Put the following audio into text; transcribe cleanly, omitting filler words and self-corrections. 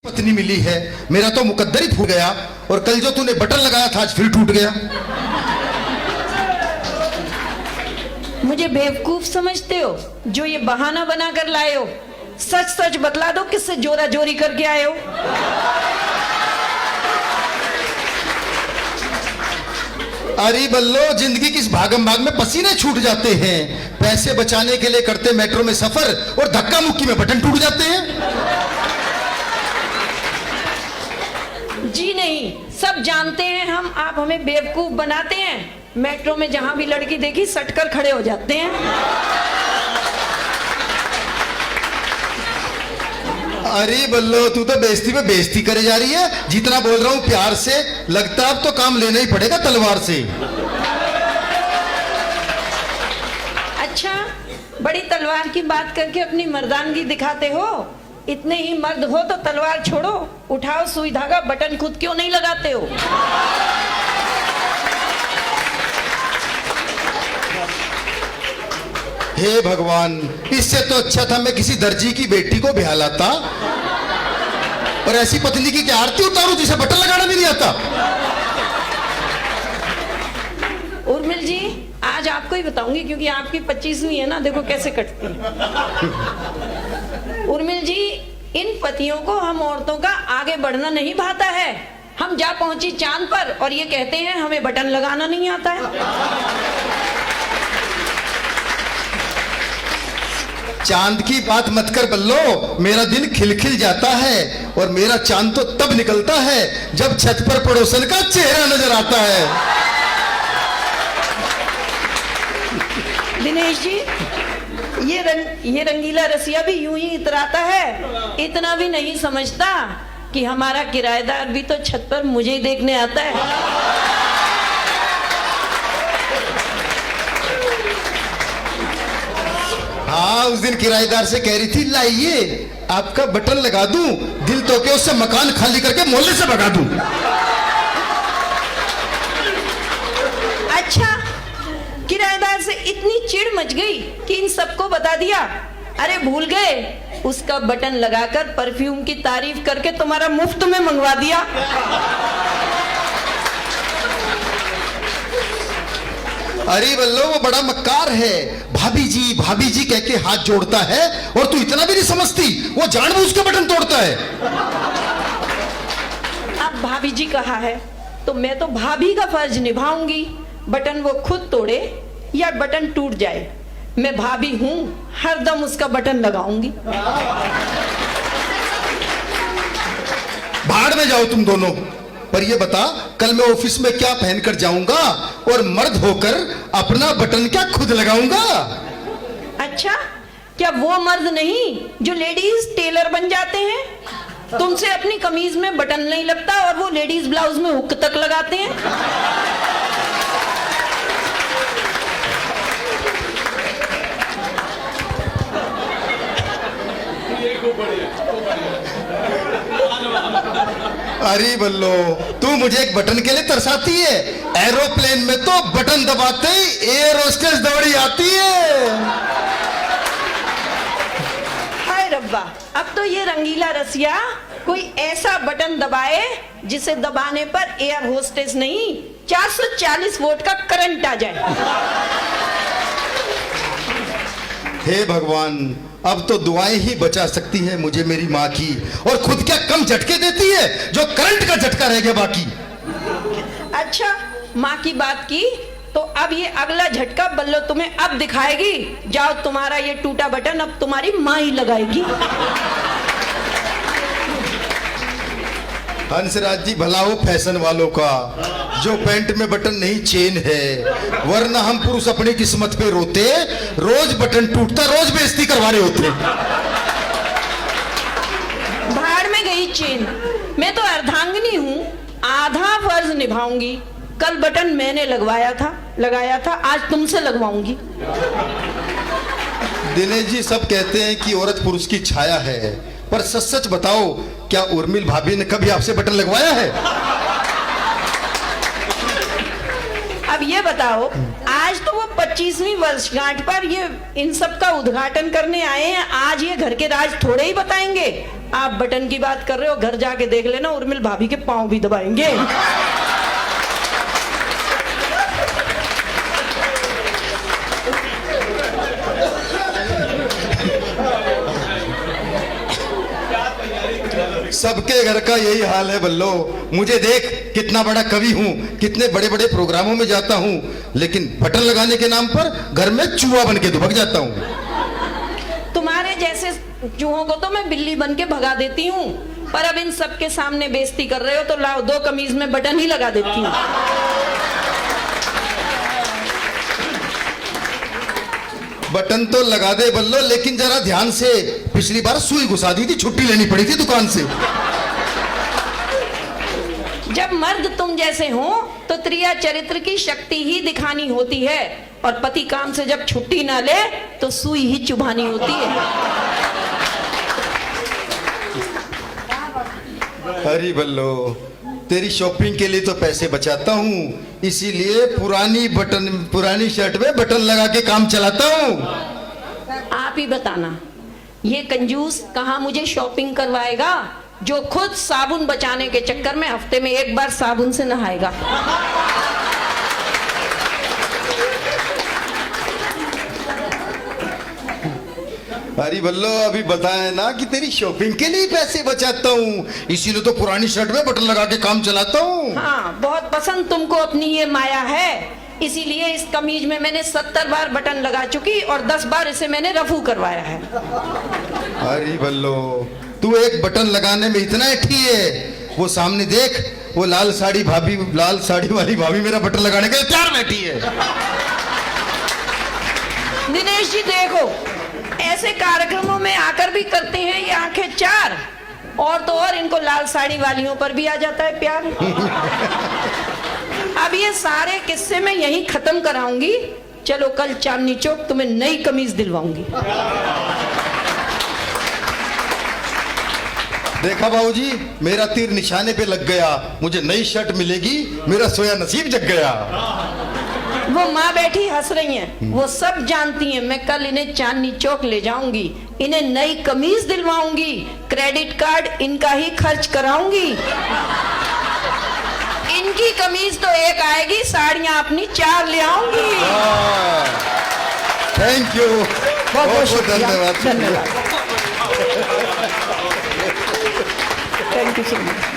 पत्नी मिली है, मेरा तो मुकद्दर ही फूट गया। और कल जो तूने बटन लगाया था आज फिर टूट गया। मुझे बेवकूफ समझते हो जो ये बहाना बना कर लाए हो? सच सच बतला दो किससे जोरा जोरी करके आए हो? अरे बल्लो, जिंदगी की इस भागम भाग में पसीने छूट जाते हैं। पैसे बचाने के लिए करते मेट्रो में सफर और धक्का मुक्की में बटन टूट जाते हैं। जी नहीं, सब जानते हैं हम, आप हमें बेवकूफ बनाते हैं। मेट्रो में जहां भी लड़की देखी सटकर खड़े हो जाते हैं। अरे बल्लो, तू तो बेइज्जती पे बेइज्जती करे जा रही है। जितना बोल रहा हूं प्यार से, लगता अब तो काम लेना ही पड़ेगा तलवार से। अच्छा, बड़ी तलवार की बात करके अपनी मर्दानगी दिखाते हो। इतने ही मर्द हो तो तलवार छोड़ो, उठाओ सुई धागा, बटन खुद क्यों नहीं लगाते हो? हे भगवान, इससे तो अच्छा था मैं किसी दर्जी की बेटी को ब्याह लाता और ऐसी पत्नी की क्या आरती उतारूं जिसे बटन लगाना भी नहीं आता। उर्मिल जी, आज आपको ही बताऊंगी क्योंकि आपकी 25वीं है ना, देखो कैसे कटती है। उर्मिल जी, इन पतियों को हम औरतों का आगे बढ़ना नहीं भाता है। हम जा पहुंची चांद पर और ये कहते हैं हमें बटन लगाना नहीं आता है। चांद की बात मत कर बल्लो, मेरा दिन खिलखिल जाता है और मेरा चांद तो तब निकलता है जब छत पर पड़ोसन का चेहरा नजर आता है। दिनेश जी, ये रंगीला रसिया भी यूं ही इतराता है, इतना भी नहीं समझता कि हमारा किराएदार भी तो छत पर मुझे ही देखने आता है। हाँ, उस दिन किराएदार से कह रही थी लाइए आपका बटन लगा दूं, दिल तो के उससे मकान खाली करके मोहल्ले से भगा दूं। अच्छा, किराएदार से इतनी चिढ़ मच गई कि इन सबको बता दिया। अरे भूल गए, उसका बटन लगाकर परफ्यूम की तारीफ करके तुम्हारा मुफ्त में मंगवा दिया। अरे बल्लो, वो बड़ा मक्कार है। भाभी जी कह के हाथ जोड़ता है और तू इतना भी नहीं समझती, वो जानबूझ के बटन तोड़ता है। अब भाभी जी कहा है तो मैं तो भाभी का फर्ज निभाऊंगी। बटन वो खुद तोड़े या बटन टूट जाए, मैं भाभी हूं, हरदम उसका बटन लगाऊंगी। भाड़ में जाओ तुम दोनों। पर ये बता, कल मैं ऑफिस में क्या पहनकर जाऊंगा और मर्द होकर अपना बटन क्या खुद लगाऊंगा? अच्छा, क्या वो मर्द नहीं जो लेडीज टेलर बन जाते हैं? तुमसे अपनी कमीज में बटन नहीं लगता और वो लेडीज ब्लाउज में हुक तक लगाते हैं। अरे बल्लो, तू मुझे एक बटन के लिए तरसाती है। एरोप्लेन में तो बटन दबाते ही एयर होस्टेस दौड़ी आती है। हाय रब्बा, अब तो ये रंगीला रसिया कोई ऐसा बटन दबाए जिसे दबाने पर एयर होस्टेस नहीं 440 वोल्ट का करंट आ जाए। हे भगवान, अब तो दुआएं ही बचा सकती है मुझे मेरी माँ की, और खुद क्या कम झटके देती है जो करंट का झटका रह गया बाकी। अच्छा, माँ की बात की तो अब ये अगला झटका बल्लो तुम्हें अब दिखाएगी। जाओ, तुम्हारा ये टूटा बटन अब तुम्हारी माँ ही लगाएगी। हंसराज जी, भला हो फैशन वालों का जो पैंट में बटन नहीं चेन है, वरना हम पुरुष अपनी किस्मत पे रोते, रोज बटन टूटता, रोज बेइज्जती करवा रहे होते। भाड़ में गई चेन, मैं तो अर्धांगिनी हूँ, आधा फर्ज निभाऊंगी। कल बटन मैंने लगाया था, आज तुमसे लगवाऊंगी। दिनेश जी, सब कहते हैं कि औरत पुरुष की छाया है, पर सच सच बताओ, क्या उर्मिल भाभी ने कभी आपसे बटन लगवाया है? अब ये बताओ, आज तो वो 25वीं वर्षगांठ पर ये इन सब का उद्घाटन करने आए हैं। आज ये घर के राज थोड़े ही बताएंगे। आप बटन की बात कर रहे हो, घर जाके देख लेना, उर्मिल भाभी के पांव भी दबाएंगे। सबके घर का यही हाल है बल्लो। मुझे देख, कितना बड़ा कवि हूँ, कितने बड़े बड़े प्रोग्रामों में जाता हूँ, लेकिन बटन लगाने के नाम पर घर में चूहा बन के दुबक जाता हूँ। तुम्हारे जैसे चूहों को तो मैं बिल्ली बन के भगा देती हूँ, पर अब इन सबके सामने बेइज्जती कर रहे हो तो लाओ 2 कमीज में बटन ही लगा देती हूँ। बटन तो लगा दे बल्लो, लेकिन जरा ध्यान से। पिछली बार सुई घुसा दी थी, छुट्टी लेनी पड़ी थी दुकान से। जब मर्द तुम जैसे हो तो त्रिया चरित्र की शक्ति ही दिखानी होती है, और पति काम से जब छुट्टी ना ले तो सुई ही चुभानी होती है। अरे बल्लो, तेरी शॉपिंग के लिए तो पैसे बचाता हूँ, इसीलिए पुरानी शर्ट में बटन लगा के काम चलाता हूँ। आप ही बताना, ये कंजूस कहाँ मुझे शॉपिंग करवाएगा, जो खुद साबुन बचाने के चक्कर में हफ्ते में 1 बार साबुन से नहाएगा। अरे बल्लो, अभी बताया ना कि तेरी शॉपिंग के लिए पैसे बचाता हूँ, इसीलिए तो पुरानी शर्ट में बटन लगा के काम चलाता हूँ। हाँ, बहुत पसंद तुमको अपनी ये माया है, इसीलिए इस कमीज में मैंने 70 बार बटन लगा चुकी और 10 बार इसे मैंने रफू करवाया है। अरे बल्लो, तू एक बटन लगाने में इतना अठी है, वो सामने देख, वो लाल साड़ी वाली भाभी मेरा बटन लगाने के लिए तैयार बैठी है। दिनेश जी देखो, ऐसे कार्यक्रमों में आकर भी करते हैं ये आंखें चार, और तो और इनको लाल साड़ी वालियों पर भी आ जाता है प्यार। अब ये सारे किस्से मैं यहीं खत्म कराऊंगी। चलो कल चांदनी चौक तुम्हें नई कमीज दिलवाऊंगी। देखा बाबूजी, मेरा तीर निशाने पे लग गया, मुझे नई शर्ट मिलेगी, मेरा सोया नसीब जग गया। वो माँ बैठी हंस रही हैं, वो सब जानती हैं। मैं कल इन्हें चांदनी चौक ले जाऊंगी, इन्हें नई कमीज दिलवाऊंगी, क्रेडिट कार्ड इनका ही खर्च कराऊंगी। इनकी कमीज तो एक आएगी, साड़ियां अपनी 4 ले आऊंगी। थैंक यू, बहुत बहुत धन्यवाद। Thank you so much.